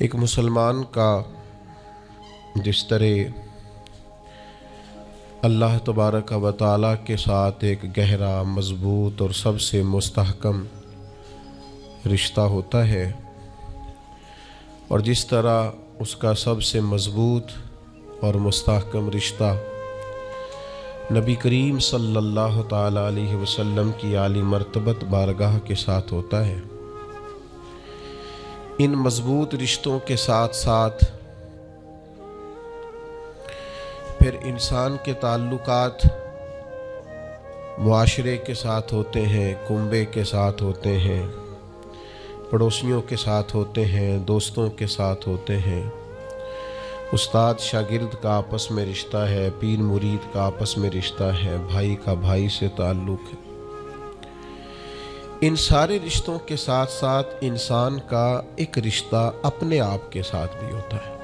ایک مسلمان کا جس طرح اللہ تبارک و تعالیٰ کے ساتھ ایک گہرا، مضبوط اور سب سے مستحکم رشتہ ہوتا ہے، اور جس طرح اس کا سب سے مضبوط اور مستحکم رشتہ نبی کریم صلی اللہ تعالیٰ علیہ وسلم کی عالی مرتبت بارگاہ کے ساتھ ہوتا ہے، ان مضبوط رشتوں کے ساتھ ساتھ پھر انسان کے تعلقات معاشرے کے ساتھ ہوتے ہیں، کنبے کے ساتھ ہوتے ہیں، پڑوسیوں کے ساتھ ہوتے ہیں، دوستوں کے ساتھ ہوتے ہیں، استاد شاگرد کا آپس میں رشتہ ہے، پیر مرید کا آپس میں رشتہ ہے، بھائی کا بھائی سے تعلق ہے۔ ان سارے رشتوں کے ساتھ ساتھ انسان کا ایک رشتہ اپنے آپ کے ساتھ بھی ہوتا ہے۔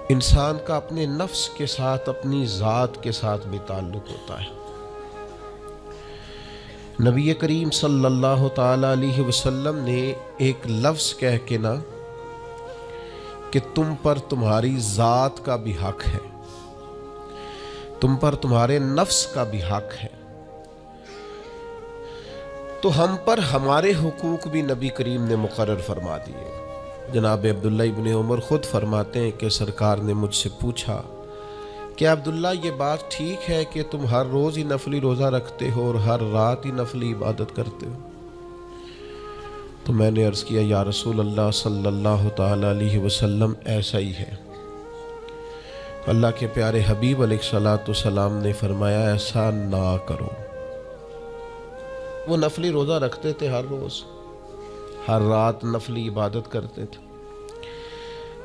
انسان کا اپنے نفس کے ساتھ، اپنی ذات کے ساتھ بھی تعلق ہوتا ہے۔ نبی کریم صلی اللہ تعالیٰ علیہ وسلم نے ایک لفظ کہہ کے نا کہ تم پر تمہاری ذات کا بھی حق ہے، تم پر تمہارے نفس کا بھی حق ہے، تو ہم پر ہمارے حقوق بھی نبی کریم نے مقرر فرما دیے۔ جناب عبداللہ ابن عمر خود فرماتے ہیں کہ سرکار نے مجھ سے پوچھا کہ عبداللہ یہ بات ٹھیک ہے کہ تم ہر روز ہی نفلی روزہ رکھتے ہو اور ہر رات ہی نفلی عبادت کرتے ہو؟ تو میں نے عرض کیا یا رسول اللہ صلی اللہ تعالیٰ علیہ وسلم ایسا ہی ہے۔ اللہ کے پیارے حبیب علیہ الصلوۃ والسلام نے فرمایا ایسا نہ کرو۔ وہ نفلی روزہ رکھتے تھے، ہر روز ہر رات نفلی عبادت کرتے تھے،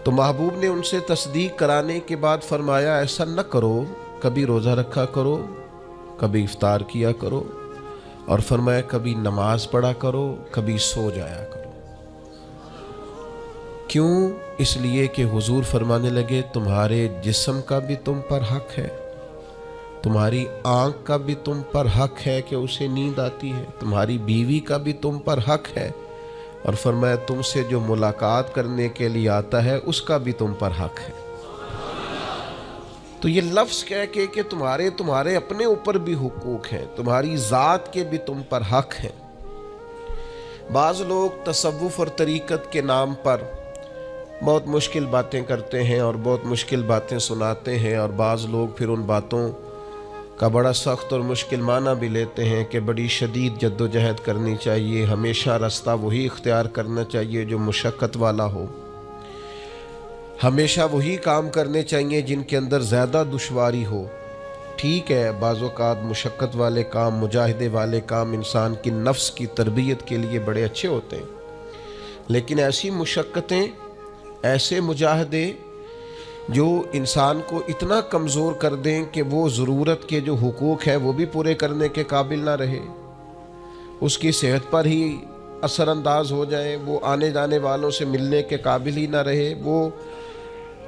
تو محبوب نے ان سے تصدیق کرانے کے بعد فرمایا ایسا نہ کرو، کبھی روزہ رکھا کرو، کبھی افطار کیا کرو، اور فرمایا کبھی نماز پڑھا کرو، کبھی سو جایا کرو۔ کیوں؟ اس لیے کہ حضور فرمانے لگے تمہارے جسم کا بھی تم پر حق ہے، تمہاری آنکھ کا بھی تم پر حق ہے کہ اسے نیند آتی ہے، تمہاری بیوی کا بھی تم پر حق ہے، اور فرمایا تم سے جو ملاقات کرنے کے لیے آتا ہے اس کا بھی تم پر حق ہے۔ تو یہ لفظ کہہ کے کہ تمہارے اپنے اوپر بھی حقوق ہیں، تمہاری ذات کے بھی تم پر حق ہیں۔ بعض لوگ تصوف اور طریقت کے نام پر بہت مشکل باتیں کرتے ہیں اور بہت مشکل باتیں سناتے ہیں، اور بعض لوگ پھر ان باتوں کا بڑا سخت اور مشکل معنی بھی لیتے ہیں کہ بڑی شدید جد و جہد کرنی چاہیے، ہمیشہ راستہ وہی اختیار کرنا چاہیے جو مشقت والا ہو، ہمیشہ وہی کام کرنے چاہیے جن کے اندر زیادہ دشواری ہو۔ ٹھیک ہے، بعض اوقات مشقت والے کام، مجاہدے والے کام انسان کی نفس کی تربیت کے لیے بڑے اچھے ہوتے ہیں، لیکن ایسی مشقتیں، ایسے مجاہدے جو انسان کو اتنا کمزور کر دیں کہ وہ ضرورت کے جو حقوق ہیں وہ بھی پورے کرنے کے قابل نہ رہے، اس کی صحت پر ہی اثر انداز ہو جائیں، وہ آنے جانے والوں سے ملنے کے قابل ہی نہ رہے، وہ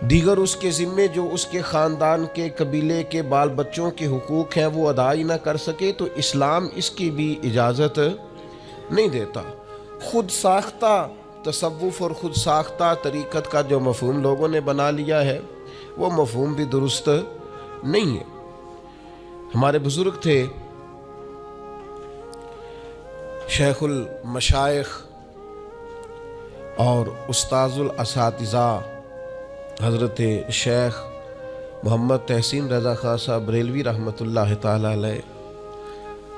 دیگر اس کے ذمے جو اس کے خاندان کے، قبیلے کے بال بچوں کے حقوق ہیں وہ ادا ہی نہ کر سکے، تو اسلام اس کی بھی اجازت نہیں دیتا۔ خود ساختہ تصوف اور خود ساختہ طریقت کا جو مفہوم لوگوں نے بنا لیا ہے وہ مفہوم بھی درست نہیں ہے۔ ہمارے بزرگ تھے شیخ المشائخ اور استاذ الاساتذہ حضرت شیخ محمد تحسین رضا خان صاحب بریلوی رحمۃ اللہ تعالی علیہ،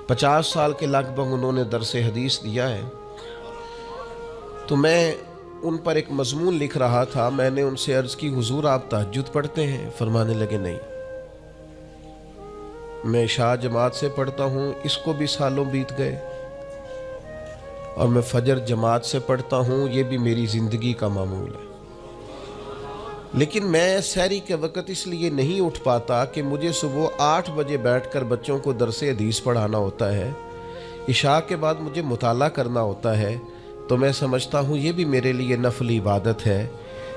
50 سال کے لگ بھگ انہوں نے درس حدیث دیا ہے۔ تو میں ان پر ایک مضمون لکھ رہا تھا، میں نے ان سے عرض کی حضور آپ تہجد پڑھتے ہیں؟ فرمانے لگے نہیں، میں عشاء جماعت سے پڑھتا ہوں، اس کو بھی سالوں بیت گئے، اور میں فجر جماعت سے پڑھتا ہوں، یہ بھی میری زندگی کا معمول ہے، لیکن میں سحری کے وقت اس لیے نہیں اٹھ پاتا کہ مجھے صبح 8 بجے بیٹھ کر بچوں کو درس حدیث پڑھانا ہوتا ہے، عشاء کے بعد مجھے مطالعہ کرنا ہوتا ہے، تو میں سمجھتا ہوں یہ بھی میرے لیے نفلی عبادت ہے،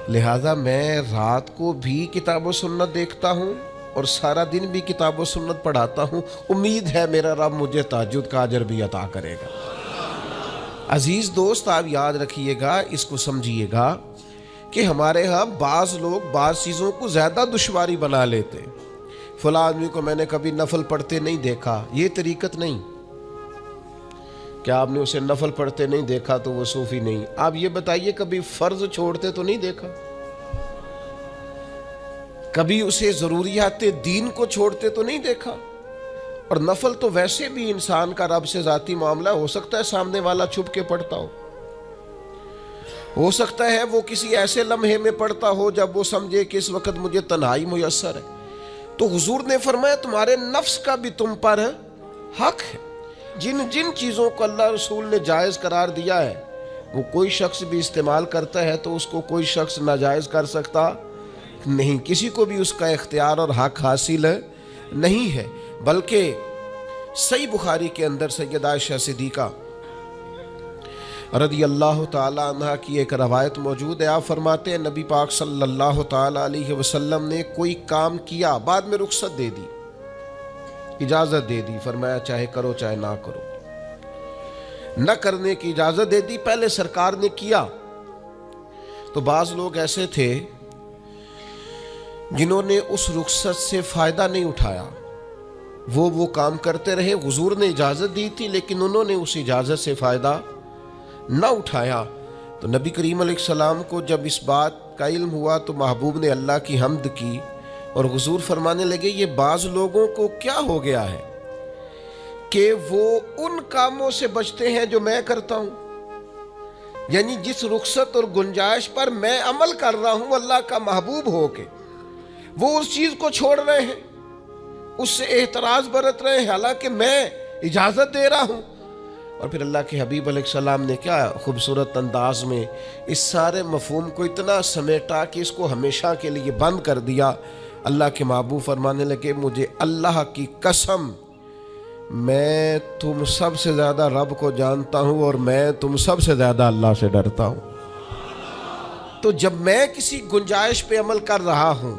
لہٰذا میں رات کو بھی کتاب و سنت دیکھتا ہوں اور سارا دن بھی کتاب و سنت پڑھاتا ہوں، امید ہے میرا رب مجھے تہجد کا اجر بھی عطا کرے گا۔ عزیز دوست آپ یاد رکھیے گا، اس کو سمجھیے گا کہ ہمارے ہاں بعض لوگ بعض چیزوں کو زیادہ دشواری بنا لیتے ہیں۔ فلاں آدمی کو میں نے کبھی نفل پڑھتے نہیں دیکھا، یہ طریقت نہیں۔ کیا آپ نے اسے نفل پڑھتے نہیں دیکھا تو وہ صوفی نہیں؟ آپ یہ بتائیے کبھی فرض چھوڑتے تو نہیں دیکھا؟ کبھی اسے ضروریات دین کو چھوڑتے تو نہیں دیکھا؟ اور نفل تو ویسے بھی انسان کا رب سے ذاتی معاملہ، ہو سکتا ہے سامنے والا چھپ کے پڑھتا ہو سکتا ہے وہ کسی ایسے لمحے میں پڑھتا ہو جب وہ سمجھے کہ اس وقت مجھے تنہائی میسر ہے۔ تو حضور نے فرمایا تمہارے نفس کا بھی تم پر حق ہے۔ جن جن چیزوں کو اللہ رسول نے جائز قرار دیا ہے وہ کوئی شخص بھی استعمال کرتا ہے تو اس کو کوئی شخص ناجائز کر سکتا نہیں، کسی کو بھی اس کا اختیار اور حق حاصل نہیں ہے۔ بلکہ صحیح بخاری کے اندر سیدہ عائشہ صدیقہ رضی اللہ تعالی عنہ کی ایک روایت موجود ہے۔ آپ فرماتے ہیں نبی پاک صلی اللہ تعالی علیہ وسلم نے کوئی کام کیا، بعد میں رخصت دے دی، اجازت دے دی، فرمایا چاہے کرو چاہے نہ کرو، نہ کرنے کی اجازت دے دی، پہلے سرکار نے کیا۔ تو بعض لوگ ایسے تھے جنہوں نے اس رخصت سے فائدہ نہیں اٹھایا، وہ کام کرتے رہے، حضور نے اجازت دی تھی لیکن انہوں نے اس اجازت سے فائدہ نہ اٹھایا۔ تو نبی کریم علیہ السلام کو جب اس بات کا علم ہوا تو محبوب نے اللہ کی حمد کی اور حضور فرمانے لگے یہ بعض لوگوں کو کیا ہو گیا ہے کہ وہ ان کاموں سے بچتے ہیں جو میں کرتا ہوں، یعنی جس رخصت اور گنجائش پر میں عمل کر رہا ہوں اللہ کا محبوب ہو کے، وہ اس چیز کو چھوڑ رہے ہیں، اس سے احتراز برت رہے ہیں حالانکہ میں اجازت دے رہا ہوں۔ اور پھر اللہ کے حبیب علیہ السلام نے کیا خوبصورت انداز میں اس سارے مفہوم کو اتنا سمیٹا کہ اس کو ہمیشہ کے لیے بند کر دیا۔ اللہ کے محبوب فرمانے لگے مجھے اللہ کی قسم میں تم سب سے زیادہ رب کو جانتا ہوں اور میں تم سب سے زیادہ اللہ سے ڈرتا ہوں۔ تو جب میں کسی گنجائش پہ عمل کر رہا ہوں،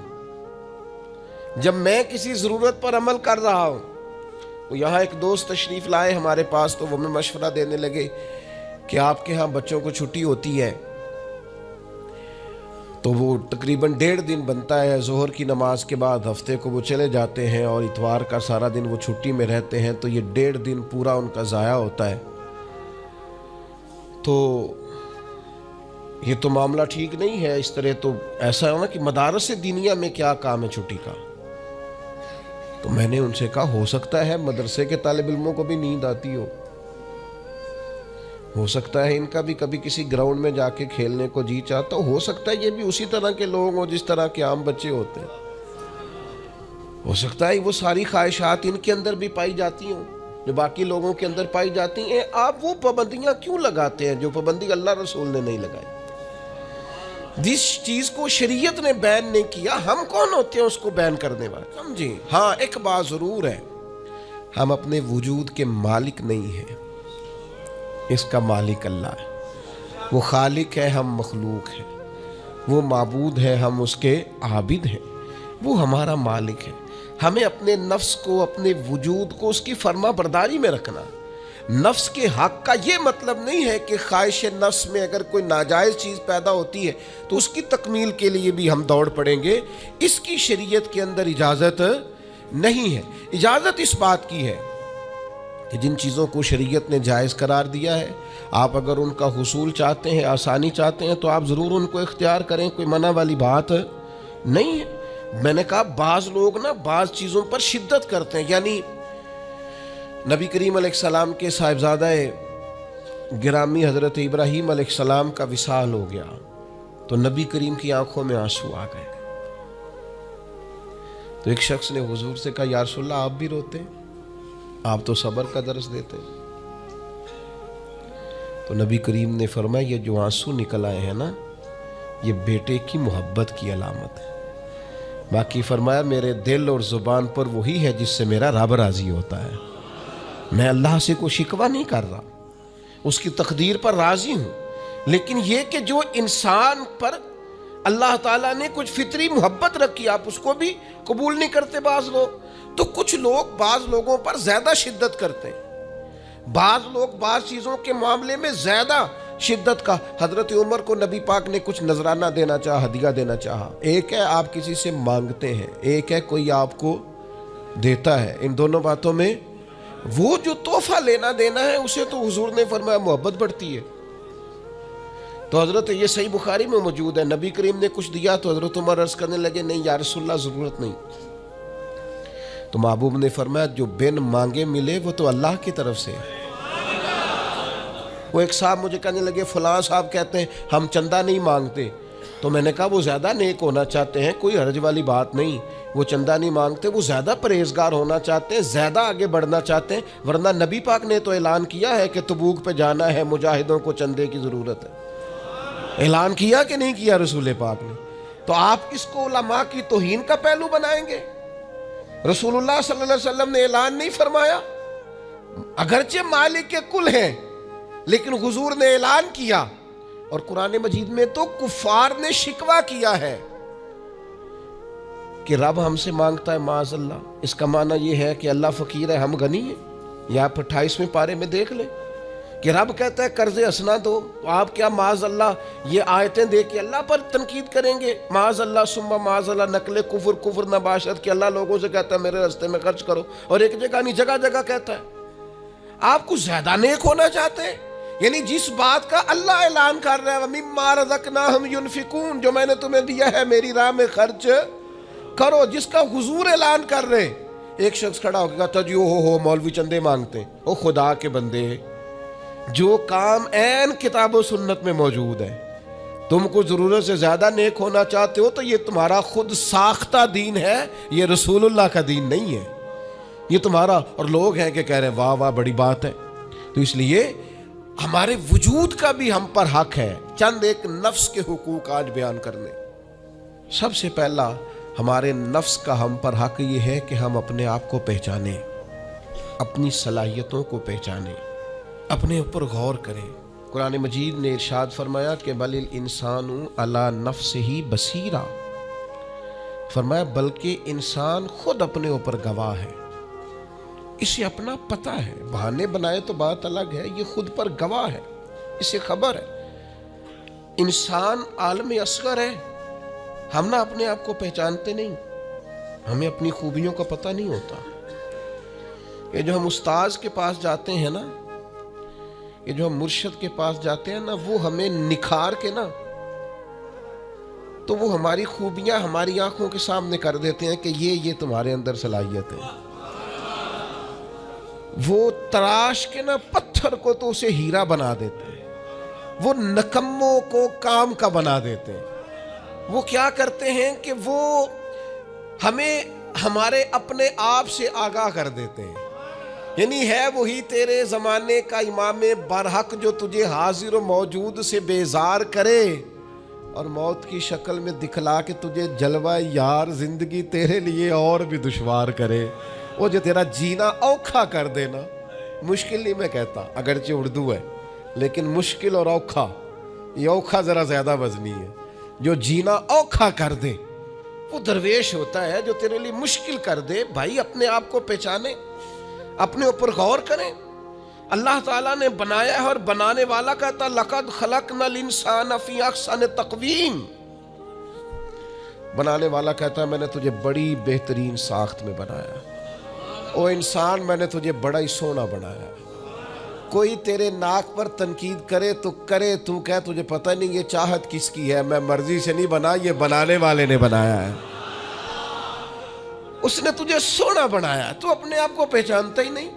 جب میں کسی ضرورت پر عمل کر رہا ہوں، وہ یہاں ایک دوست تشریف لائے ہمارے پاس تو وہ ہمیں مشورہ دینے لگے کہ آپ کے ہاں بچوں کو چھٹی ہوتی ہے تو وہ تقریباً 1.5 دن بنتا ہے، ظہر کی نماز کے بعد ہفتے کو وہ چلے جاتے ہیں اور اتوار کا سارا دن وہ چھٹی میں رہتے ہیں، تو یہ 1.5 دن پورا ان کا ضائع ہوتا ہے۔ تو یہ تو معاملہ ٹھیک نہیں ہے، اس طرح تو ایسا ہے نا کہ مدارس دینیہ میں کیا کام ہے چھٹی کا؟ تو میں نے ان سے کہا ہو سکتا ہے مدرسے کے طالب علموں کو بھی نیند آتی ہو سکتا ہے ان کا بھی کبھی کسی گراؤنڈ میں جا کے کھیلنے کو جی چاہتا ہو سکتا ہے یہ بھی اسی طرح کے لوگ ہوں جس طرح کے عام بچے ہوتے ہیں، ہو سکتا ہے وہ ساری خواہشات ان کے اندر بھی پائی جاتی ہوں جو باقی لوگوں کے اندر پائی جاتی ہیں۔ آپ وہ پابندیاں کیوں لگاتے ہیں جو پابندی اللہ رسول نے نہیں لگائی؟ جس چیز کو شریعت نے بین نہیں کیا، ہم کون ہوتے ہیں اس کو بین کرنے والے؟ سمجھیں؟ ہاں ایک بات ضرور ہے، ہم اپنے وجود کے مالک نہیں ہیں، اس کا مالک اللہ ہے، وہ خالق ہے، ہم مخلوق ہیں، وہ معبود ہے، ہم اس کے عابد ہیں، وہ ہمارا مالک ہے۔ ہمیں اپنے نفس کو، اپنے وجود کو اس کی فرما برداری میں رکھنا۔ نفس کے حق کا یہ مطلب نہیں ہے کہ خواہش نفس میں اگر کوئی ناجائز چیز پیدا ہوتی ہے تو اس کی تکمیل کے لیے بھی ہم دوڑ پڑیں گے، اس کی شریعت کے اندر اجازت نہیں ہے۔ اجازت اس بات کی ہے کہ جن چیزوں کو شریعت نے جائز قرار دیا ہے آپ اگر ان کا حصول چاہتے ہیں، آسانی چاہتے ہیں تو آپ ضرور ان کو اختیار کریں، کوئی منع والی بات نہیں ہے۔ میں نے کہا بعض لوگ نا بعض چیزوں پر شدت کرتے ہیں، یعنی نبی کریم علیہ السلام کے صاحبزادہ گرامی حضرت ابراہیم علیہ السلام کا وصال ہو گیا تو نبی کریم کی آنکھوں میں آنسو آ گئے۔ تو ایک شخص نے حضور سے کہا یا رسول اللہ آپ بھی روتے ہیں، آپ تو صبر کا درس دیتے ہیں۔ تو نبی کریم نے فرمایا یہ جو آنسو نکل آئے ہیں نا یہ بیٹے کی محبت کی علامت ہے، باقی فرمایا میرے دل اور زبان پر وہی ہے جس سے میرا رب راضی ہوتا ہے، میں اللہ سے کوئی شکوہ نہیں کر رہا، اس کی تقدیر پر راضی ہوں، لیکن یہ کہ جو انسان پر اللہ تعالیٰ نے کچھ فطری محبت رکھی آپ اس کو بھی قبول نہیں کرتے بعض لوگ، تو کچھ لوگ بعض لوگوں پر زیادہ شدت کرتے ہیں۔ بعض لوگ بعض چیزوں کے معاملے میں زیادہ شدت کا. حضرت عمر کو نبی پاک نے کچھ نذرانہ دینا چاہا, ہدیہ دینا چاہا. ایک ہے آپ کسی سے مانگتے ہیں, ایک ہے کوئی آپ کو دیتا ہے. ان دونوں باتوں میں وہ جو تحفہ لینا دینا ہے اسے تو حضور نے فرمایا محبت بڑھتی ہے. تو حضرت یہ صحیح بخاری میں موجود ہے, نبی کریم نے کچھ دیا تو حضرت عمر عرض کرنے لگے نہیں یا رسول اللہ ضرورت نہیں. تو محبوب نے فرمایا جو بن مانگے ملے وہ تو اللہ کی طرف سے ہے. وہ ایک صاحب مجھے کہنے لگے فلاں صاحب کہتے ہیں ہم چندہ نہیں مانگتے. تو میں نے کہا وہ زیادہ نیک ہونا چاہتے ہیں, کوئی حرج والی بات نہیں. وہ چندہ نہیں مانگتے, وہ زیادہ پرہیزگار ہونا چاہتے ہیں, زیادہ آگے بڑھنا چاہتے ہیں. ورنہ نبی پاک نے تو اعلان کیا ہے کہ تبوک پہ جانا ہے, مجاہدوں کو چندے کی ضرورت ہے. اعلان کیا کہ نہیں کیا رسول پاک نے؟ تو آپ اس کو علماء کی توہین کا پہلو بنائیں گے؟ رسول اللہ صلی اللہ علیہ وسلم نے اعلان نہیں فرمایا؟ اگرچہ مالک کل ہیں لیکن حضور نے اعلان کیا. اور قرآن مجید میں تو کفار نے شکوہ کیا ہے کہ رب ہم سے مانگتا ہے معاذ اللہ. اس کا معنی یہ ہے کہ اللہ فقیر ہے, ہم غنی ہیں. یا آپ 28ویں پارے میں دیکھ لیں کہ رب کہتا ہے قرض حسنہ دو, تو آپ کیا معاذ اللہ یہ آیتیں دے کے اللہ پر تنقید کریں گے؟ معاذ اللہ ثم معاذ اللہ, نقل کفر نباشت کہ اللہ لوگوں سے کہتا ہے میرے راستے میں خرچ کرو, اور ایک جگہ نہیں جگہ جگہ کہتا ہے. آپ کچھ زیادہ نیک ہونا چاہتے ہیں؟ یعنی جس بات کا اللہ اعلان کر رہا ہے وَمِمَّا رَزَقْنَاهُمْ يُنْفِقُونَ, جو میں نے تمہیں دیا ہے میری راہ میں خرچ کرو, جس کا حضور اعلان کر رہے ہیں. ایک شخص کھڑا ہو کے کہتا جی ہو مولوی چندے مانگتے ہیں. او خدا کے بندے, جو کام عین کتاب و سنت میں موجود ہے, تم کو ضرورت سے زیادہ نیک ہونا چاہتے ہو تو یہ تمہارا خود ساختہ دین ہے, یہ رسول اللہ کا دین نہیں ہے, یہ تمہارا. اور لوگ ہیں کہ کہہ رہے ہیں واہ واہ بڑی بات ہے. تو اس لیے ہمارے وجود کا بھی ہم پر حق ہے. چند ایک نفس کے حقوق آج بیان کرنے. سب سے پہلا ہمارے نفس کا ہم پر حق یہ ہے کہ ہم اپنے آپ کو پہچانیں, اپنی صلاحیتوں کو پہچانیں, اپنے اوپر غور کریں. قرآن مجید نے ارشاد فرمایا کہ بل الانسان علی نفسہ بصیرہ, فرمایا بلکہ انسان خود اپنے اوپر گواہ ہے, اسے اپنا پتہ ہے. بہانے بنائے تو بات الگ ہے, یہ خود پر گواہ ہے, اسے خبر ہے. انسان عالم اصغر ہے, ہم نہ اپنے آپ کو پہچانتے نہیں, ہمیں اپنی خوبیوں کا پتہ نہیں ہوتا. یہ جو ہم استاذ کے پاس جاتے ہیں نا, یہ جو ہم مرشد کے پاس جاتے ہیں نا, وہ ہمیں نکھار کے نا تو وہ ہماری خوبیاں ہماری آنکھوں کے سامنے کر دیتے ہیں کہ یہ تمہارے اندر صلاحیت ہے. وہ تراش کے نا پتھر کو تو اسے ہیرا بنا دیتے ہیں, وہ نکموں کو کام کا بنا دیتے ہیں. وہ کیا کرتے ہیں کہ وہ ہمیں ہمارے اپنے آپ سے آگاہ کر دیتے ہیں. یعنی ہے وہی تیرے زمانے کا امام برحق جو تجھے حاضر و موجود سے بیزار کرے اور موت کی شکل میں دکھلا کے تجھے جلوہ یار زندگی تیرے لیے اور بھی دشوار کرے. وہ جو تیرا جینا اوکھا کر دینا, مشکل نہیں میں کہتا, اگرچہ اردو ہے لیکن مشکل اور اوکھا, یہ اوکھا ذرا زیادہ وزنی ہے. جو جینا اوکھا کر دے وہ درویش ہوتا ہے, جو تیرے لیے مشکل کر دے. بھائی اپنے آپ کو پہچانے, اپنے اوپر غور کریں. اللہ تعالیٰ نے بنایا ہے اور بنانے والا کہتا لقد خلقنا الانسان فی احسن تقویم. بنانے والا کہتا ہے میں نے تجھے بڑی بہترین ساخت میں بنایا. او انسان میں نے تجھے بڑا ہی سونا بنایا. کوئی تیرے ناک پر تنقید کرے تو کرے, تو کہہ تجھے پتہ نہیں یہ چاہت کس کی ہے, میں مرضی سے نہیں بنا, یہ بنانے والے نے بنایا ہے. اس نے تجھے سونا بنایا, تو اپنے آپ کو پہچانتا ہی نہیں.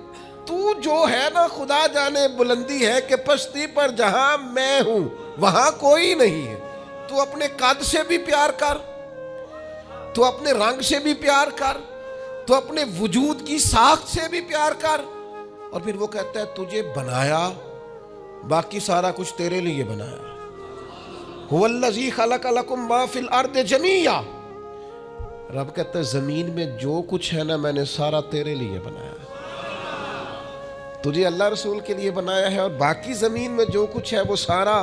تو جو ہے نا خدا جانے بلندی ہے کہ پستی پر جہاں میں ہوں وہاں کوئی نہیں ہے. تو اپنے قد سے بھی پیار کر, تو اپنے رنگ سے بھی پیار کر, تو اپنے وجود کی ساخت سے بھی پیار کر. اور پھر وہ کہتا ہے تجھے بنایا, باقی سارا کچھ تیرے لیے بنایا. هو الذی خلق لکم ما فی الارض جمیعا. رب کہتا ہے زمین میں جو کچھ ہے نا میں نے سارا تیرے لیے بنایا. تجھے اللہ رسول کے لیے بنایا ہے, اور باقی زمین میں جو کچھ ہے وہ سارا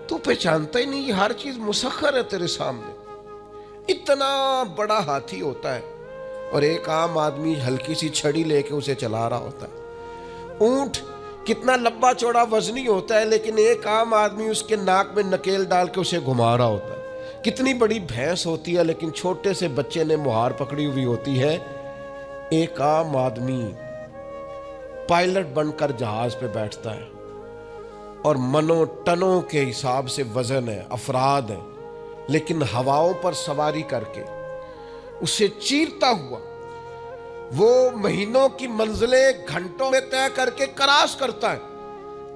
تو پہچانتا ہی نہیں. یہ ہر چیز مسخر ہے تیرے سامنے. اتنا بڑا ہاتھی ہوتا ہے اور ایک عام آدمی ہلکی سی چھڑی لے کے اسے چلا رہا ہوتا ہے. اونٹ کتنا لمبا چوڑا وزنی ہوتا ہے، لیکن ایک عام آدمی اس کے ناک میں نکیل ڈال کے اسے گھما رہا ہوتا ہے۔ کتنی بڑی بھینس ہوتی ہے، لیکن چھوٹے سے بچے نے مہار پکڑی ہوئی ہوتی ہے۔ ایک عام آدمی پائلٹ بن کر جہاز پہ بیٹھتا ہے اور منوں ٹنوں کے حساب سے وزن ہے، افراد ہیں، لیکن ہواؤں پر سواری کر کے اسے چیرتا ہوا وہ مہینوں کی منزلیں گھنٹوں میں طے کر کے کراس کرتا ہے۔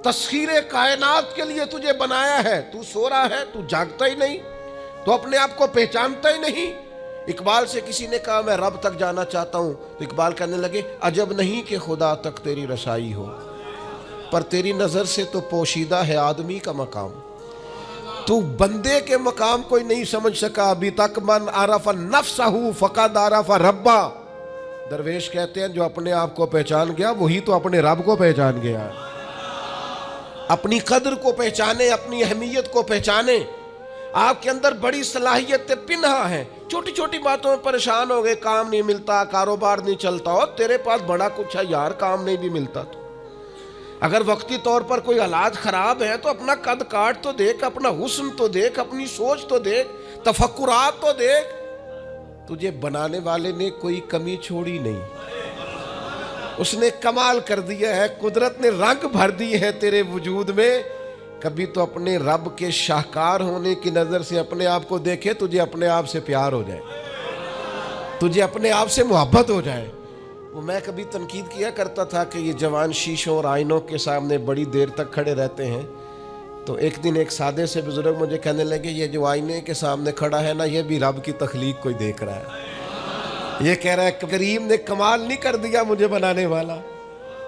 تسخیر کائنات کے لیے تجھے بنایا ہے، تو سو رہا ہے، تو جاگتا ہی نہیں، تو اپنے آپ کو پہچانتا ہی نہیں۔ اقبال سے کسی نے کہا میں رب تک جانا چاہتا ہوں، تو اقبال کہنے لگے عجب نہیں کہ خدا تک تیری رسائی ہو، پر تیری نظر سے تو پوشیدہ ہے آدمی کا مقام، تو بندے کے مقام کوئی نہیں سمجھ سکا ابھی تک۔ من عرف نفسہ فقد عرف ربا، درویش کہتے ہیں جو اپنے آپ کو پہچان گیا وہی تو اپنے رب کو پہچان گیا۔ اپنی قدر کو پہچانے، اپنی اہمیت کو پہچانے۔ آپ کے اندر بڑی صلاحیتیں پنہا ہیں، چھوٹی چھوٹی باتوں میں پریشان ہو گئے، کام نہیں ملتا، کاروبار نہیں چلتا، اور تیرے پاس بڑا کچھ ہے یار، کام نہیں بھی ملتا تو اگر وقتی طور پر کوئی حالات خراب ہے تو اپنا قد کاٹ تو دیکھ، اپنا حسن تو دیکھ، اپنی سوچ تو دیکھ، تفکرات تو دیکھ۔ تجھے بنانے والے نے کوئی کمی چھوڑی نہیں، اس نے کمال کر دیا ہے، قدرت نے رنگ بھر دی ہے تیرے وجود میں۔ کبھی تو اپنے رب کے شاہکار ہونے کی نظر سے اپنے آپ کو دیکھے، تجھے اپنے آپ سے پیار ہو جائے، تجھے اپنے آپ سے محبت ہو جائے۔ وہ میں کبھی تنقید کیا کرتا تھا کہ یہ جوان شیشوں اور آئینوں کے سامنے بڑی دیر تک کھڑے رہتے ہیں، تو ایک دن ایک سادے سے بزرگ مجھے کہنے لگے یہ جو آئینے کے سامنے کھڑا ہے نا، یہ بھی رب کی تخلیق کوئی دیکھ رہا ہے، یہ کہہ رہا ہے کریم نے کمال نہیں کر دیا مجھے بنانے والا،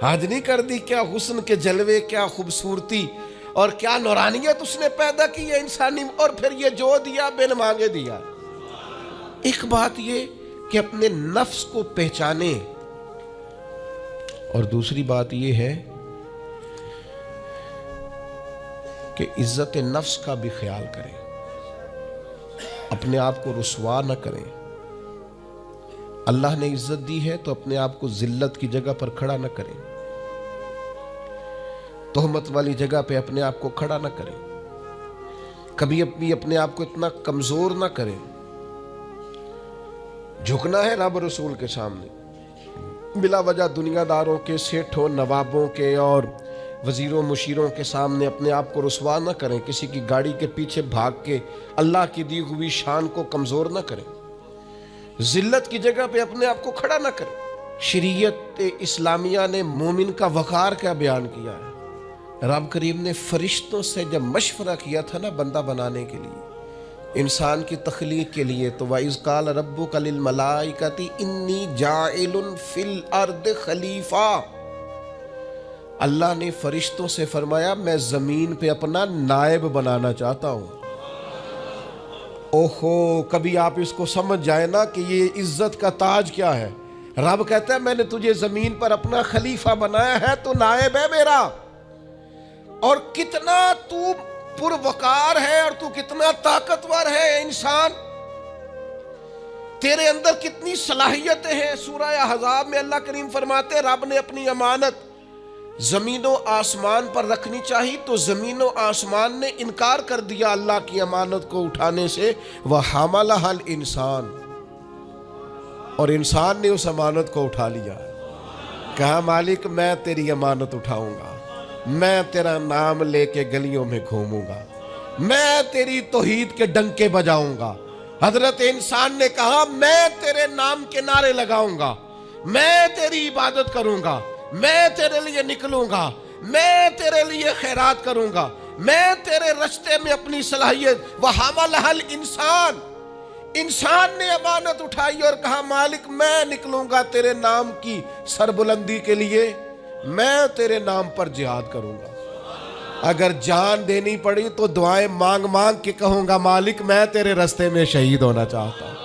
حد نہیں کر دی، کیا حسن کے جلوے، کیا خوبصورتی اور کیا نورانیت اس نے پیدا کی ہے انسانی، اور پھر یہ جو دیا بن مانگے دیا۔ ایک بات یہ کہ اپنے نفس کو پہچانے، اور دوسری بات یہ ہے کہ عزت نفس کا بھی خیال کریں، اپنے آپ کو رسوا نہ کریں۔ اللہ نے عزت دی ہے تو اپنے آپ کو ذلت کی جگہ پر کھڑا نہ کریں، تہمت والی جگہ پہ اپنے آپ کو کھڑا نہ کریں، کبھی بھی اپنے آپ کو اتنا کمزور نہ کریں۔ جھکنا ہے رب رسول کے سامنے، بلا وجہ دنیا داروں کے، سیٹھوں، نوابوں کے اور وزیروں مشیروں کے سامنے اپنے آپ کو رسوا نہ کریں، کسی کی گاڑی کے پیچھے بھاگ کے اللہ کی دی ہوئی شان کو کمزور نہ کریں، ذلت کی جگہ پہ اپنے آپ کو کھڑا نہ کریں۔ شریعت اسلامیہ نے مومن کا وقار کیا بیان کیا ہے؟ رب کریم نے فرشتوں سے جب مشورہ کیا تھا نا بندہ بنانے کے لیے، انسان کی تخلیق کے لیے، تو وَإِذْ قَالَ رَبُّكَ لِلْمَلَائِكَةِ إِنِّي جَاعِلٌ فِي الْأَرْضِ خلیفہ، اللہ نے فرشتوں سے فرمایا میں زمین پہ اپنا نائب بنانا چاہتا ہوں۔ اوہو، کبھی آپ اس کو سمجھ جائے نا کہ یہ عزت کا تاج کیا ہے۔ رب کہتا ہے میں نے تجھے زمین پر اپنا خلیفہ بنایا ہے، تو نائب ہے میرا، اور کتنا تو پروقار ہے اور تو کتنا طاقتور ہے انسان، تیرے اندر کتنی صلاحیتیں ہیں۔ سورہ احزاب میں اللہ کریم فرماتے رب نے اپنی امانت زمین و آسمان پر رکھنی چاہیے تو زمین و آسمان نے انکار کر دیا اللہ کی امانت کو اٹھانے سے، وَحَمَلَهَا الْإِنسان، اور انسان نے اس امانت کو اٹھا لیا، کہا مالک میں تیری امانت اٹھاؤں گا، میں تیرا نام لے کے گلیوں میں گھوموں گا، میں تیری توحید کے ڈنکے بجاؤں گا۔ حضرت انسان نے کہا میں تیرے نام کے نعرے لگاؤں گا، میں تیری عبادت کروں گا، میں تیرے لیے نکلوں گا، میں تیرے لیے خیرات کروں گا، میں تیرے رستے میں اپنی صلاحیت۔ وَحَمَلَهَا الْإِنسان، انسان نے امانت اٹھائی اور کہا مالک میں نکلوں گا تیرے نام کی سربلندی کے لیے، میں تیرے نام پر جہاد کروں گا، اگر جان دینی پڑی تو دعائیں مانگ مانگ کے کہوں گا مالک میں تیرے رستے میں شہید ہونا چاہتا ہوں۔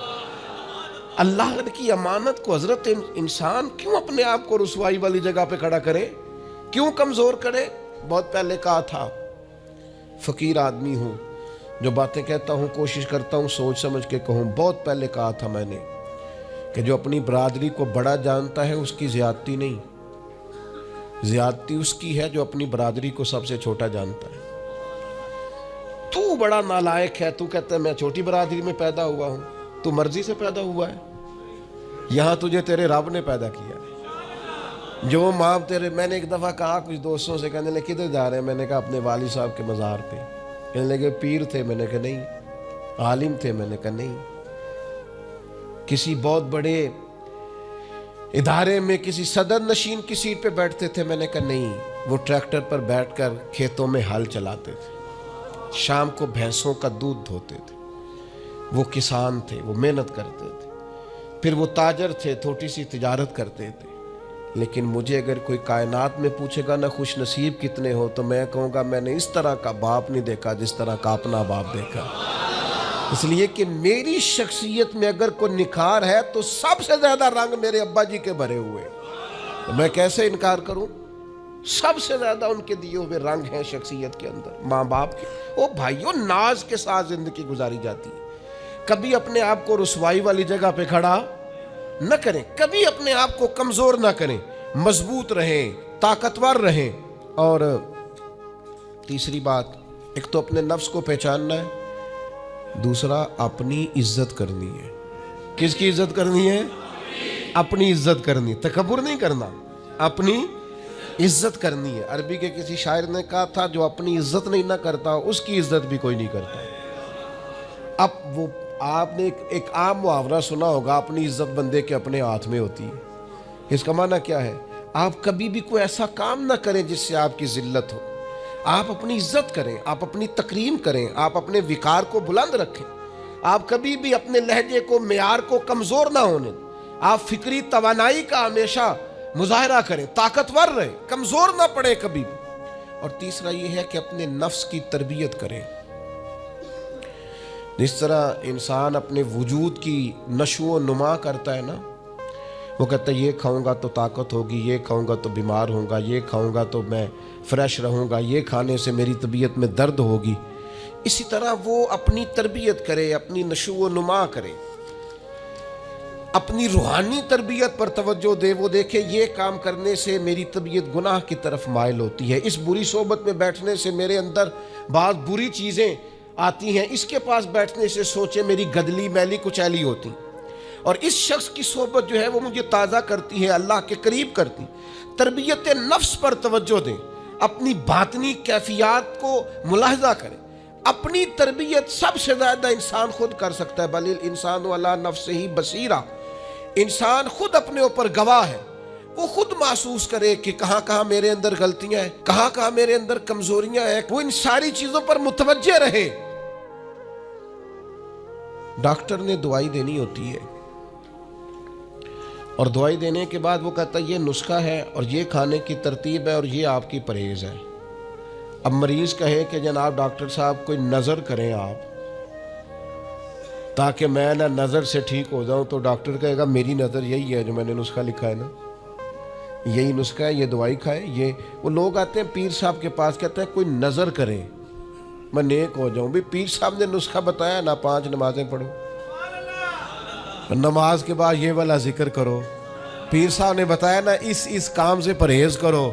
اللہ کی امانت کو حضرت انسان کیوں اپنے آپ کو رسوائی والی جگہ پہ کھڑا کرے، کیوں کمزور کرے؟ بہت پہلے کہا تھا، فقیر آدمی ہوں، جو باتیں کہتا ہوں کوشش کرتا ہوں سوچ سمجھ کے کہوں۔ بہت پہلے کہا تھا میں نے کہ جو اپنی برادری کو بڑا جانتا ہے اس کی زیادتی نہیں، زیادتی اس کی ہے جو اپنی برادری کو سب سے چھوٹا جانتا ہے. تو بڑا نالائق ہے، تو کہتا ہے میں چھوٹی برادری میں پیدا ہوا ہوں. تو مرضی سے پیدا ہوا ہے، یہاں تجھے تیرے رب نے پیدا کیا ہے. جو ماں تیرے، میں نے ایک دفعہ کہا کچھ دوستوں سے، کہنے لگے کدھر جا رہے ہیں؟ میں نے کہا اپنے والد صاحب کے مزار پہ. کہنے لگے پیر تھے؟ میں نے کہا نہیں. عالم تھے؟ میں نے کہا نہیں. کسی بہت بڑے ادارے میں کسی صدر نشین کی سیٹ پہ بیٹھتے تھے؟ میں نے کہا نہیں. وہ ٹریکٹر پر بیٹھ کر کھیتوں میں ہل چلاتے تھے، شام کو بھینسوں کا دودھ دھوتے تھے. وہ کسان تھے، وہ محنت کرتے تھے. پھر وہ تاجر تھے، چھوٹی سی تجارت کرتے تھے. لیکن مجھے اگر کوئی کائنات میں پوچھے گا نا خوش نصیب کتنے ہو، تو میں کہوں گا میں نے اس طرح کا باپ نہیں دیکھا جس طرح کا اپنا باپ دیکھا. اس لیے کہ میری شخصیت میں اگر کوئی نکھار ہے تو سب سے زیادہ رنگ میرے ابا جی کے بھرے ہوئے. تو میں کیسے انکار کروں؟ سب سے زیادہ ان کے دیے ہوئے رنگ ہیں شخصیت کے اندر، ماں باپ کے. او بھائیوں، ناز کے ساتھ زندگی گزاری جاتی ہے. کبھی اپنے آپ کو رسوائی والی جگہ پہ کھڑا نہ کریں، کبھی اپنے آپ کو کمزور نہ کریں. مضبوط رہیں، طاقتور رہیں. اور تیسری بات، ایک تو اپنے نفس کو پہچاننا ہے، دوسرا اپنی عزت کرنی ہے. کس کی عزت کرنی ہے؟ اپنی عزت کرنی. تکبر نہیں کرنا، اپنی عزت کرنی ہے. عربی کے کسی شاعر نے کہا تھا جو اپنی عزت نہیں نہ کرتا اس کی عزت بھی کوئی نہیں کرتا. اب وہ آپ نے ایک عام محاورہ سنا ہوگا، اپنی عزت بندے کے اپنے ہاتھ میں ہوتی ہے. اس کا معنی کیا ہے؟ آپ کبھی بھی کوئی ایسا کام نہ کریں جس سے آپ کی ذلت ہو. آپ اپنی عزت کریں، آپ اپنی تکریم کریں، آپ اپنے وقار کو بلند رکھیں. آپ کبھی بھی اپنے لہجے کو، معیار کو کمزور نہ ہونے دیں. آپ فکری توانائی کا ہمیشہ مظاہرہ کریں، طاقتور رہیں، کمزور نہ پڑے کبھی بھی. اور تیسرا یہ ہے کہ اپنے نفس کی تربیت کریں. جس طرح انسان اپنے وجود کی نشو و نما کرتا ہے نا، وہ کہتا ہے یہ کھاؤں گا تو طاقت ہوگی، یہ کھاؤں گا تو بیمار ہوں گا، یہ کھاؤں گا تو میں فریش رہوں گا، یہ کھانے سے میری طبیعت میں درد ہوگی. اسی طرح وہ اپنی تربیت کرے، اپنی نشو و نما کرے، اپنی روحانی تربیت پر توجہ دے. وہ دیکھے یہ کام کرنے سے میری طبیعت گناہ کی طرف مائل ہوتی ہے، اس بری صحبت میں بیٹھنے سے میرے اندر بعض بری چیزیں آتی ہیں، اس کے پاس بیٹھنے سے سوچے میری گدلی میلی کچیلی ہوتی، اور اس شخص کی صحبت جو ہے وہ مجھے تازہ کرتی ہے، اللہ کے قریب کرتی. تربیت نفس پر توجہ دیں، اپنی باطنی کیفیات کو ملاحظہ کریں. اپنی تربیت سب سے زیادہ انسان خود کر سکتا ہے. بل الانسان علی نفسہ بصیرہ. انسان خود اپنے اوپر گواہ ہے. وہ خود محسوس کرے کہ کہاں کہاں میرے اندر غلطیاں ہیں، کہاں کہاں میرے اندر کمزوریاں ہیں. وہ ان ساری چیزوں پر متوجہ رہے. ڈاکٹر نے دوائی دینی ہوتی ہے، اور دوائی دینے کے بعد وہ کہتا ہے یہ نسخہ ہے اور یہ کھانے کی ترتیب ہے اور یہ آپ کی پرہیز ہے. اب مریض کہے کہ جناب ڈاکٹر صاحب کوئی نظر کریں آپ تاکہ میں نہ نظر سے ٹھیک ہو جاؤں، تو ڈاکٹر کہے گا میری نظر یہی ہے جو میں نے نسخہ لکھا ہے نا، یہی نسخہ ہے، یہ دوائی کھائیں. یہ وہ لوگ آتے ہیں پیر صاحب کے پاس، کہتے ہیں کوئی نظر کریں میں نیک ہو جاؤں. بھی پیر صاحب نے نسخہ بتایا نا، 5 نمازیں پڑھو، نماز کے بعد یہ والا ذکر کرو. پیر صاحب نے بتایا نا اس کام سے پرہیز کرو،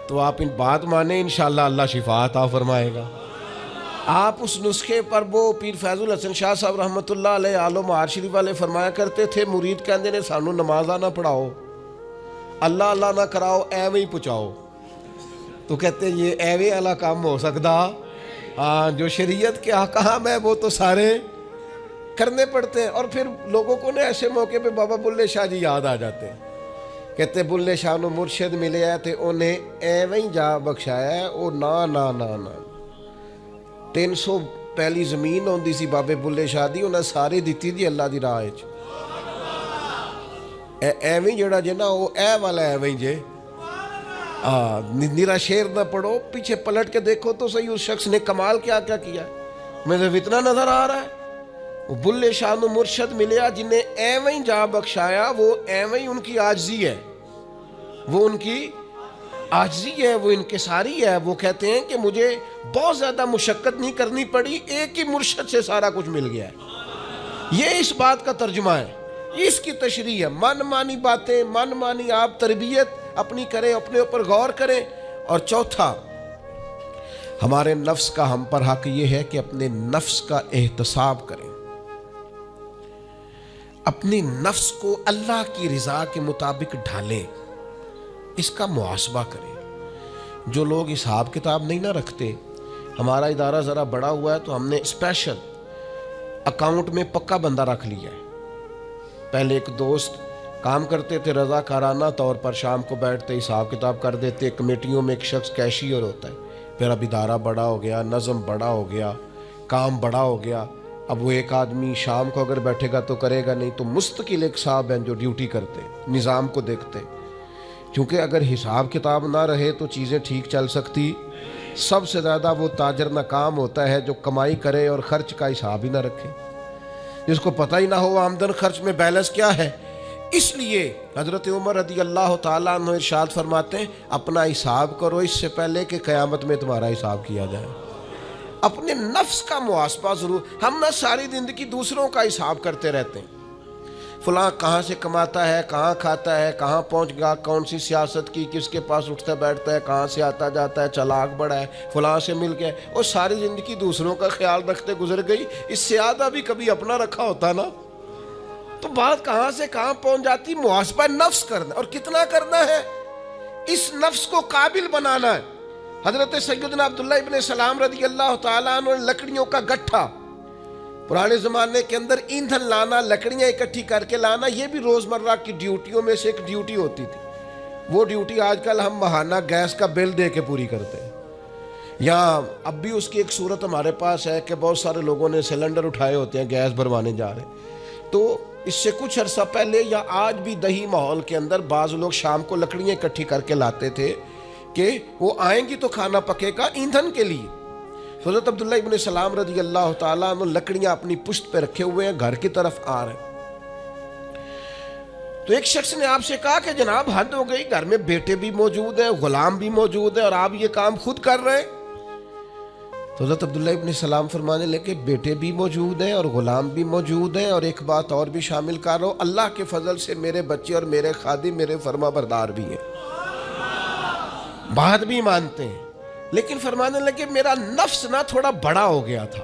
تو آپ ان بات مانیں، انشاءاللہ اللہ شفا عطا فرمائے گا. آپ اس نسخے پر، وہ پیر فیض الحسن شاہ صاحب رحمۃ اللہ علیہ آل و معاد شریف والے فرمایا کرتے تھے، مرید کہندے نے سانو نمازاں نہ پڑھاؤ، اللہ اللہ نہ کراؤ، ایویں ہی پہنچاؤ. تو کہتے ہیں یہ ایویں والا کام ہو سکتا؟ ہاں، جو شریعت کے احکام ہے وہ تو سارے کرنے پڑتے ہیں. اور پھر لوگوں کو نے ایسے موقع پہ بابا بلے شاہ جی یاد آ جاتے ہیں. کہتے بلے شاہ نو مرشد ملے ہے تے انہیں ایویں ہی جا بخشایا ہے. او نا نا نا نا 300 پہلی زمین ہوندی سی بابے بلے شاہ دی، انہیں ساری دیتی دی اللہ دی راہ وچ. ایویں جڑا جے نا وہ اے والا ایویں جے. نیرا شیر نہ پڑھو، پیچھے پلٹ کے دیکھو تو صحیح اس شخص نے کمال کیا کیا کیا. مجھے اتنا نظر آ رہا ہے بلے شاہ نو مرشد ملیا جنہیں ایویں جا بخشایا، وہ ایویں ان کی عاجزی ہے، وہ ان کی عاجزی ہے، وہ انکساری ہے. وہ کہتے ہیں کہ مجھے بہت زیادہ مشقت نہیں کرنی پڑی، ایک ہی مرشد سے سارا کچھ مل گیا ہے. یہ اس بات کا ترجمہ ہے، اس کی تشریح ہے. من مانی باتیں، من مانی آپ تربیت اپنی کریں, اپنے اوپر غور کریں. اور چوتھا, ہمارے نفس کا ہم پر حق یہ ہے کہ اپنے نفس کا احتساب کریں, اپنی نفس کو اللہ کی رضا کے مطابق ڈھالیں, اس کا محاسبہ کریں. جو لوگ حساب کتاب نہیں نہ رکھتے, ہمارا ادارہ ذرا بڑا ہوا ہے تو ہم نے اسپیشل اکاؤنٹ میں پکا بندہ رکھ لیا ہے. پہلے ایک دوست کام کرتے تھے رضا کارانہ طور پر, شام کو بیٹھتے حساب کتاب کر دیتے. کمیٹیوں میں ایک شخص کیشیئر ہوتا ہے. پھر اب ادارہ بڑا ہو گیا, نظم بڑا ہو گیا, کام بڑا ہو گیا. اب وہ ایک آدمی شام کو اگر بیٹھے گا تو کرے گا نہیں, تو مستقل ایک صاحب ہیں جو ڈیوٹی کرتے, نظام کو دیکھتے. کیونکہ اگر حساب کتاب نہ رہے تو چیزیں ٹھیک چل سکتی. سب سے زیادہ وہ تاجر ناکام ہوتا ہے جو کمائی کرے اور خرچ کا حساب ہی نہ رکھے, جس کو پتہ ہی نہ ہو آمدن خرچ میں بیلنس کیا ہے. اس لیے حضرت عمر رضی اللہ تعالیٰ عنہ ارشاد فرماتے ہیں, اپنا حساب کرو اس سے پہلے کہ قیامت میں تمہارا حساب کیا جائے. اپنے نفس کا محاسبہ ضرور. ہم نہ ساری زندگی دوسروں کا حساب کرتے رہتے ہیں, فلاں کہاں سے کماتا ہے, کہاں کھاتا ہے, کہاں پہنچ گیا, کون سی سیاست کی, کس کے پاس اٹھتا بیٹھتا ہے, کہاں سے آتا جاتا ہے, چلاک بڑا ہے, فلاں سے مل گیا. اور ساری زندگی دوسروں کا خیال رکھتے گزر گئی. اس سے زیادہ بھی کبھی اپنا رکھا ہوتا نا, تو بات کہاں سے کہاں پہنچ جاتی. محاسبہ نفس کرنا, اور کتنا کرنا ہے, اس نفس کو قابل بنانا ہے. حضرت سیدنا عبداللہ ابن سلام رضی اللہ تعالیٰ عنہ, لکڑیوں کا گٹھا, پرانے زمانے کے اندر ایندھن لانا, لکڑیاں اکٹھی کر کے لانا, یہ بھی روزمرہ کی ڈیوٹیوں میں سے ایک ڈیوٹی ہوتی تھی. وہ ڈیوٹی آج کل ہم ماہانہ گیس کا بل دے کے پوری کرتے ہیں. یا اب بھی اس کی ایک صورت ہمارے پاس ہے کہ بہت سارے لوگوں نے سلنڈر اٹھائے ہوتے ہیں, گیس بھروانے جا رہے ہیں. تو اس سے کچھ عرصہ پہلے یا آج بھی دیہی ماحول کے اندر بعض لوگ شام کو لکڑیاں اکٹھی کر کے لاتے تھے کہ وہ آئیں گی تو کھانا پکے گا ایندھن کے لیے. حضرت عبداللہ ابن سلام رضی اللہ تعالیٰ عنہ لکڑیاں اپنی پشت پہ رکھے ہوئے ہیں, گھر کی طرف آ رہے ہیں. تو ایک شخص نے آپ سے کہا کہ جناب حد ہو گئی, گھر میں بیٹے بھی موجود ہیں, غلام بھی موجود ہیں, اور آپ یہ کام خود کر رہے ہیں. تو حضرت عبداللہ ابن سلام فرمانے لگے, بیٹے بھی موجود ہیں اور غلام بھی موجود ہیں, اور ایک بات اور بھی شامل کر رہا ہوں, اللہ کے فضل سے میرے بچے اور میرے خادم میرے فرما بردار بھی ہیں, بات بھی مانتے ہیں. لیکن فرمانے لگے میرا نفس نہ تھوڑا بڑا ہو گیا تھا.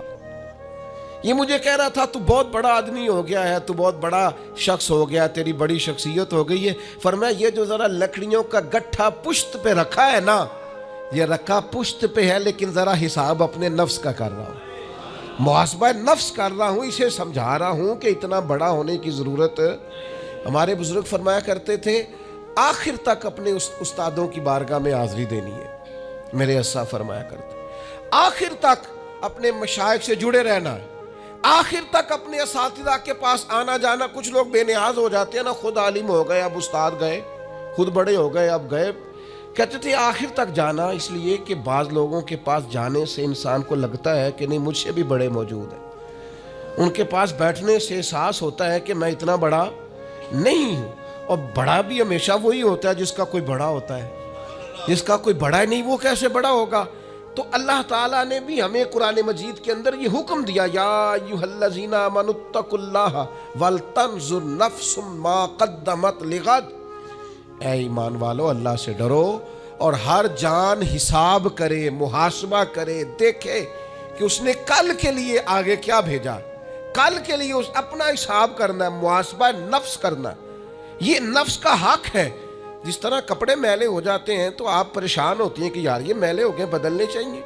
یہ مجھے کہہ رہا تھا تو بہت بڑا آدمی ہو گیا ہے, تو بہت بڑا شخص ہو گیا, تیری بڑی شخصیت ہو گئی ہے. فرمایا یہ جو ذرا لکڑیوں کا گٹھا پشت پہ رکھا ہے نا, یہ رکھا پشت پہ ہے, لیکن ذرا حساب اپنے نفس کا کر رہا ہوں, محاسبہ نفس کر رہا ہوں, اسے سمجھا رہا ہوں کہ اتنا بڑا ہونے کی ضرورت. ہمارے بزرگ فرمایا کرتے تھے آخر تک اپنے استادوں کی بارگاہ میں حاضری دینی ہے. میرے اسا فرمایا کرتے آخر تک اپنے مشائخ سے جڑے رہنا ہے, آخر تک اپنے اساتذہ کے پاس آنا جانا. کچھ لوگ بے نیاز ہو جاتے ہیں نا, خود عالم ہو گئے اب استاد گئے, خود بڑے ہو گئے اب گئے. کہتے تھے آخر تک جانا, اس لیے کہ بعض لوگوں کے پاس جانے سے انسان کو لگتا ہے کہ نہیں مجھ سے بھی بڑے موجود ہیں. ان کے پاس بیٹھنے سے احساس ہوتا ہے کہ میں اتنا بڑا نہیں ہوں. اور بڑا بھی ہمیشہ وہی ہوتا ہے جس کا کوئی بڑا ہوتا ہے, جس کا کوئی بڑا نہیں وہ کیسے بڑا ہوگا. تو اللہ تعالیٰ نے بھی ہمیں قرآن مجید کے اندر یہ حکم دیا, یا ایھا الذین آمنوا اتقوا اللہ ولتنظر نفس ما قدمت لغد. اے ایمان والو اللہ سے ڈرو اور ہر جان حساب کرے, محاسبہ کرے, دیکھے کہ اس نے کل کے لیے آگے کیا بھیجا. کل کے لیے اس اپنا حساب کرنا ہے, محاسبہ نفس کرنا. یہ نفس کا حق ہے. جس طرح کپڑے میلے ہو جاتے ہیں تو آپ پریشان ہوتی ہیں کہ یار یہ میلے ہو گئے بدلنے چاہیے.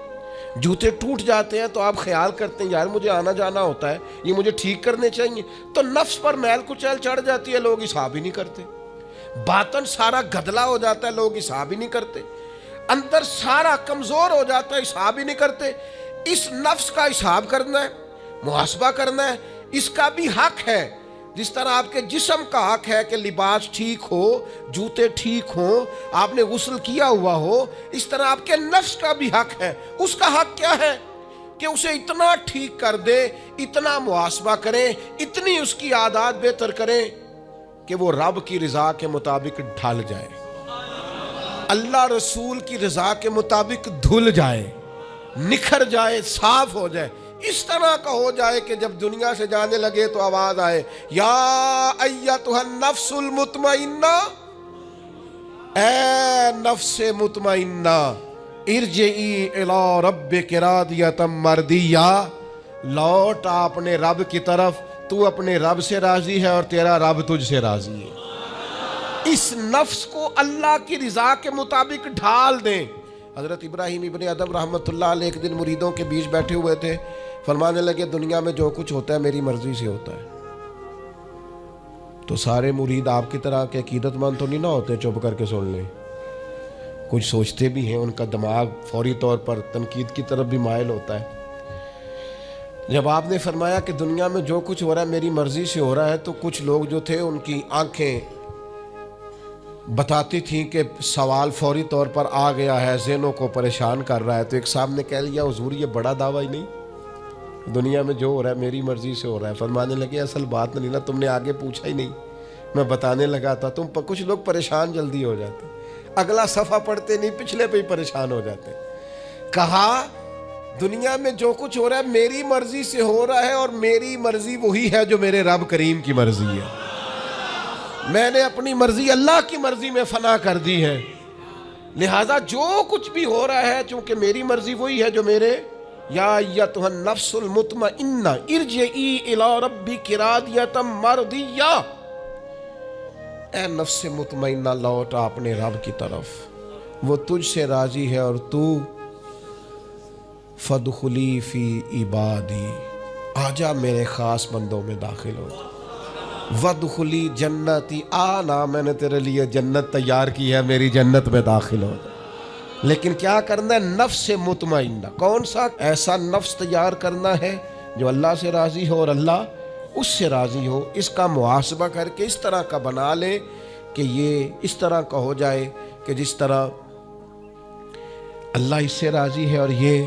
جوتے ٹوٹ جاتے ہیں تو آپ خیال کرتے ہیں یار مجھے آنا جانا ہوتا ہے, یہ مجھے ٹھیک کرنے چاہیے. تو نفس پر میل کچیل چڑھ جاتی ہے, لوگ حساب ہی نہیں کرتے. باطن سارا گدلا ہو جاتا ہے, لوگ حساب ہی نہیں کرتے. اندر سارا کمزور ہو جاتا ہے, حساب ہی نہیں کرتے. اس نفس کا حساب کرنا ہے, محاسبہ کرنا ہے. اس کا بھی حق ہے. جس طرح آپ کے جسم کا حق ہے کہ لباس ٹھیک ہو, جوتے ٹھیک ہوں, آپ نے غسل کیا ہوا ہو, اس طرح آپ کے نفس کا بھی حق ہے. اس کا حق کیا ہے کہ اسے اتنا ٹھیک کر دے, اتنا محاسبہ کریں, اتنی اس کی عادات بہتر کریں کہ وہ رب کی رضا کے مطابق ڈھل جائے, اللہ رسول کی رضا کے مطابق دھل جائے, نکھر جائے, صاف ہو جائے. اس طرح کا ہو جائے کہ جب دنیا سے جانے لگے تو آواز آئے, یا ایتھا النفس المطمئنہ, اے نفس مطمئنہ ارجعی الی ربک راضیۃ مرضیہ، لوٹ اپنے رب کی طرف، تو اپنے رب سے راضی ہے اور تیرا رب تجھ سے راضی ہے۔ اس نفس کو اللہ کی رضا کے مطابق ڈھال دیں۔ حضرت ابراہیم ابن ادم رحمۃ اللہ علیہ ایک دن مریدوں کے بیچ بیٹھے ہوئے تھے، فرمانے لگے دنیا میں جو کچھ ہوتا ہے میری مرضی سے ہوتا ہے۔ تو سارے مرید آپ کی طرح کے عقیدت مند تو نہیں نہ ہوتے چپ کر کے سن لیں، کچھ سوچتے بھی ہیں، ان کا دماغ فوری طور پر تنقید کی طرف بھی مائل ہوتا ہے۔ جب آپ نے فرمایا کہ دنیا میں جو کچھ ہو رہا ہے میری مرضی سے ہو رہا ہے، تو کچھ لوگ جو تھے ان کی آنکھیں بتاتی تھیں کہ سوال فوری طور پر آ گیا ہے، ذہنوں کو پریشان کر رہا ہے۔ تو ایک صاحب نے کہہ لیا حضور یہ بڑا دعویٰ ہی نہیں، دنیا میں جو ہو رہا ہے میری مرضی سے ہو رہا ہے۔ فرمانے لگے اصل بات نہیں نا، تم نے آگے پوچھا ہی نہیں، میں بتانے لگا تھا، تم پر کچھ لوگ پریشان جلدی ہو جاتے، اگلا صفحہ پڑھتے نہیں پچھلے پہ ہی پریشان ہو جاتے۔ کہا دنیا میں جو کچھ ہو رہا ہے میری مرضی سے ہو رہا ہے، اور میری مرضی وہی ہے جو میرے رب کریم کی مرضی ہے۔ میں نے اپنی مرضی اللہ کی مرضی میں فنا کر دی ہے، لہذا جو کچھ بھی ہو رہا ہے چونکہ میری مرضی وہی ہے جو میرے یا ایتھا النفس المطمئنہ ارجعی الی ربک راضیۃ مرضیہ، اے نفس مطمئنہ لوٹ اپنے رب کی طرف، وہ تجھ سے راضی ہے، اور تو فادخلی فی عبادی، آجا میرے خاص بندوں میں داخل ہو، وادخلی جنتی، آنا میں نے تیرے لیے جنت تیار کی ہے، میری جنت میں داخل ہو۔ لیکن کیا کرنا ہے؟ نفس مطمئنہ، کون سا؟ ایسا نفس تیار کرنا ہے جو اللہ سے راضی ہو اور اللہ اس سے راضی ہو۔ اس کا محاسبہ کر کے اس طرح کا بنا لیں کہ یہ اس طرح کا ہو جائے کہ جس طرح اللہ اس سے راضی ہے اور یہ